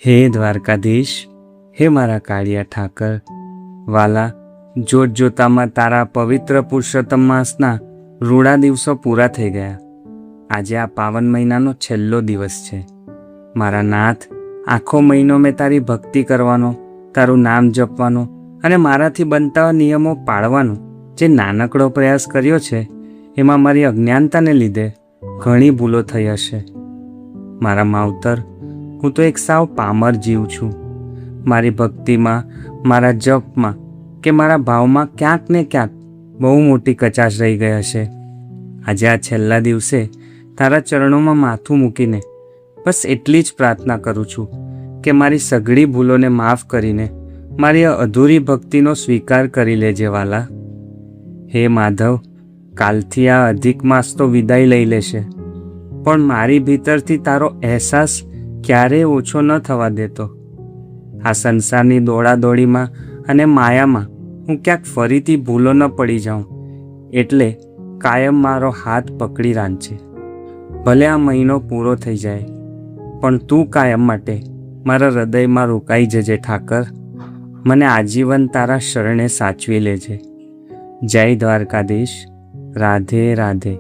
હે દ્વારકાધીશ, હે મારા કાળિયા ઠાકર, વાલા, જોત જોતામાં તારા પવિત્ર પુરુષોત્તમ માસના રૂડા દિવસો પૂરા થઈ ગયા. આજે આ પાવન મહિનાનો છેલ્લો દિવસ છે. મારા નાથ, આખો મહિનો મેં તારી ભક્તિ કરવાનો, તારું નામ જપવાનો અને મારાથી બનતા નિયમો પાળવાનો જે નાનકડો પ્રયાસ કર્યો છે, એમાં મારી અજ્ઞાનતાને લીધે ઘણી ભૂલો થઈ હશે. મારા માવતર, હું તો એક સાવ પામર જીવ છું. મારી ભક્તિમાં, મારા જપમાં કે મારા ભાવમાં ક્યાંક ને ક્યાંક બહુ મોટી કચાશ રહી ગઈ હશે. આજે આ છેલ્લા દિવસે તારા ચરણોમાં માથું મૂકીને બસ એટલી જ પ્રાર્થના કરું છું કે મારી સઘળી ભૂલોને માફ કરીને મારી અધૂરી ભક્તિનો સ્વીકાર કરી લેજે વાલા. હે માધવ, કાલથી આ અધિક માસ તો વિદાય લઈ લેશે, પણ મારી ભીતરથી તારો અહેસાસ ક્યારેય ઓછો ન થવા દેતો. આ સંસારની દોડાદોડીમાં અને માયામાં હું ક્યાંક ફરીથી ભૂલો ન પડી જાઉં, એટલે કાયમ મારો હાથ પકડી રાખજે. ભલે આ મહિનો પૂરો થઈ જાય, પણ તું કાયમ માટે મારા હૃદયમાં રોકાઈ જજે ઠાકર. મને આજીવન તારા શરણે સાચવી લેજે. જય દ્વારકાધીશ. રાધે રાધે.